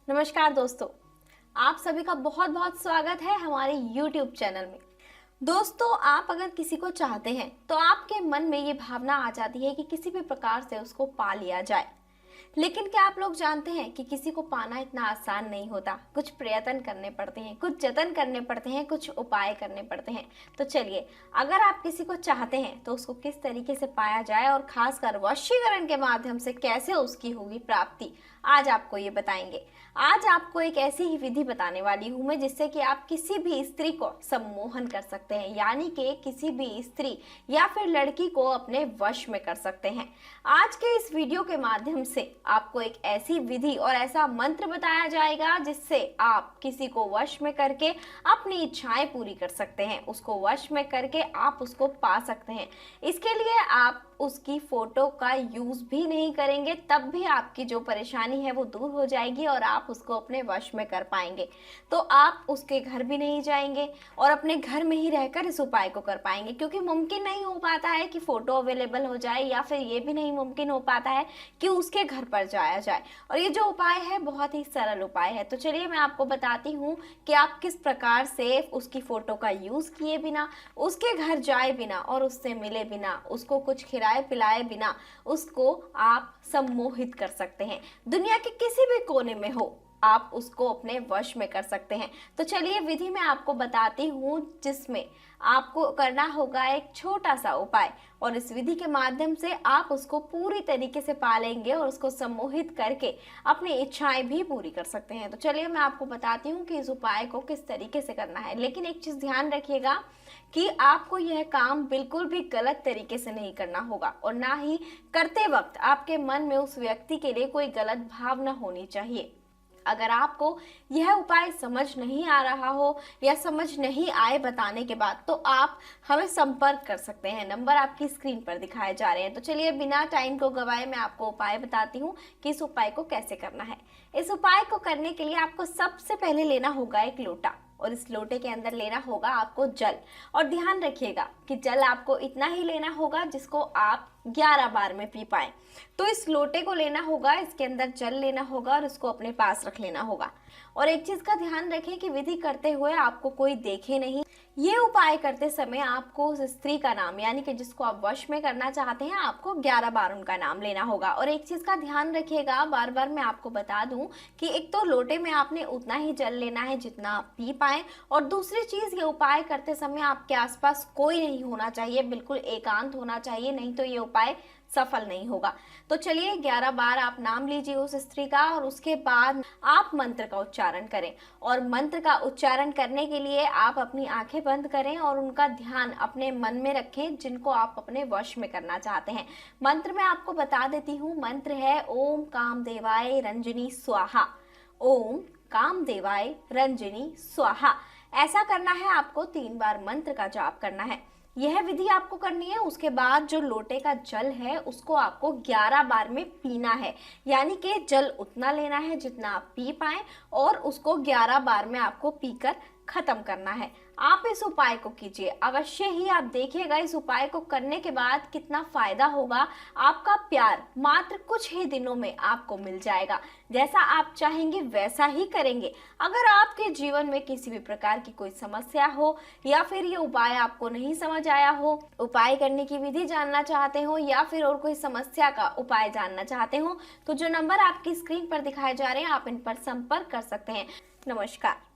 नमस्कार दोस्तों, आप सभी का बहुत बहुत स्वागत है हमारे YouTube चैनल में। दोस्तों, आप अगर किसी को चाहते हैं तो आपके मन में ये भावना आ जाती है कि किसी भी प्रकार से उसको पा लिया जाए। लेकिन क्या आप लोग जानते हैं कि किसी को पाना इतना आसान नहीं होता। कुछ प्रयत्न करने पड़ते हैं, कुछ जतन करने पड़ते हैं, कुछ उपाय करने पड़ते हैं। तो चलिए, अगर आप किसी को चाहते हैं तो उसको किस तरीके से पाया जाए और खासकर वशीकरण के माध्यम से कैसे उसकी होगी प्राप्ति, आज आपको ये बताएंगे। आज आपको एक ऐसी ही विधि बताने वाली हूँ मैं जिससे कि आप किसी भी स्त्री को सम्मोहन कर सकते हैं, यानी कि किसी भी स्त्री या फिर लड़की को अपने वश में कर सकते हैं। आज के इस वीडियो के माध्यम से आपको एक ऐसी विधि और ऐसा मंत्र बताया जाएगा जिससे आप किसी को वश में करके अपनी इच्छाएं पूरी कर सकते हैं, उसको वश में करके आप उसको पा सकते हैं। इसके लिए आप उसकी फोटो का यूज भी नहीं करेंगे, तब भी आपकी जो परेशानी है वो दूर हो जाएगी और आप उसको अपने वश में कर पाएंगे। तो आप उसके घर भी नहीं जाएंगे और अपने घर में ही रहकर इस उपाय को कर पाएंगे, क्योंकि मुमकिन नहीं हो पाता है कि फोटो अवेलेबल हो जाए या फिर ये भी नहीं मुमकिन हो पाता है कि उसके घर पर जाया जाए। और ये जो उपाय है बहुत ही सरल उपाय है। तो चलिए मैं आपको बताती हूँ कि आप किस प्रकार से उसकी फोटो का यूज किए बिना, उसके घर जाए बिना और उससे मिले बिना, उसको कुछ खिलाए पिलाए बिना उसको आप सम्मोहित कर सकते हैं। दुनिया के किसी भी कोने में हो, आप उसको अपने वश में कर सकते हैं। तो चलिए विधि मैं आपको बताती हूँ, जिसमें आपको करना होगा एक छोटा सा उपाय, और इस विधि के माध्यम से आप उसको पूरी तरीके से पालेंगे और उसको सम्मोहित करके अपनी इच्छाएं भी पूरी कर सकते हैं। तो चलिए मैं आपको बताती हूँ कि इस उपाय को किस तरीके से करना है। लेकिन एक चीज ध्यान रखिएगा कि आपको यह काम बिल्कुल भी गलत तरीके से नहीं करना होगा, और ना ही करते वक्त आपके मन में उस व्यक्ति के लिए कोई गलत भावना होनी चाहिए। अगर आपको यह उपाय समझ नहीं आ रहा हो या समझ नहीं आए बताने के बाद, तो आप हमें संपर्क कर सकते हैं। नंबर आपकी स्क्रीन पर दिखाए जा रहे हैं। तो चलिए बिना टाइम को गवाए मैं आपको उपाय बताती हूँ कि इस उपाय को कैसे करना है। इस उपाय को करने के लिए आपको सबसे पहले लेना होगा एक लोटा, और इस लोटे के अंदर लेना होगा आपको जल। और ध्यान रखिएगा कि जल आपको इतना ही लेना होगा जिसको आप 11 बार में पी पाए। तो इस लोटे को लेना होगा, इसके अंदर जल लेना होगा और इसको अपने पास रख लेना होगा। और एक चीज का ध्यान रखें कि विधि करते हुए आपको कोई देखे नहीं। ये उपाय करते समय आपको उस स्त्री का नाम, यानी कि जिसको आप वश में करना चाहते हैं, आपको 11 बार उनका नाम लेना होगा। और एक चीज का ध्यान रखिएगा, बार बार मैं आपको बता दूं कि एक तो लोटे में आपने उतना ही जल लेना है जितना आप पी पाए, और दूसरी चीज ये उपाय करते समय आपके आसपास कोई नहीं होना चाहिए, बिल्कुल एकांत होना चाहिए, नहीं तो ये उपाय सफल नहीं होगा। तो चलिए 11 बार आप नाम लीजिए उस स्त्री का, और उसके बाद आप मंत्र का उच्चारण करें। और मंत्र का उच्चारण करने के लिए आप अपनी आंखें बंद करें और उनका ध्यान अपने मन में रखें जिनको आप अपने वश में करना चाहते हैं। मंत्र मैं आपको बता देती हूँ। मंत्र है ओम कामदेवाय रंजनी स्वाहा। ओम कामदेवाय रंजनी स्वाहा। ऐसा करना है आपको, 3 बार मंत्र का जाप करना है। यह विधि आपको करनी है। उसके बाद जो लोटे का जल है उसको आपको 11 बार में पीना है, यानी कि जल उतना लेना है जितना आप पी पाए, और उसको 11 बार में आपको पीकर खत्म करना है। आप इस उपाय को कीजिए अवश्य ही। आप देखिएगा इस उपाय को करने के बाद कितना फायदा होगा। आपका प्यार मात्र कुछ ही दिनों में आपको मिल जाएगा। जैसा आप चाहेंगे वैसा ही करेंगे। अगर आपके जीवन में किसी भी प्रकार की कोई समस्या हो, या फिर ये उपाय आपको नहीं समझ आया हो, उपाय करने की विधि जानना चाहते हो, या फिर और कोई समस्या का उपाय जानना चाहते हो, तो जो नंबर आपकी स्क्रीन पर दिखाए जा रहे हैं आप इन पर संपर्क कर सकते हैं। नमस्कार।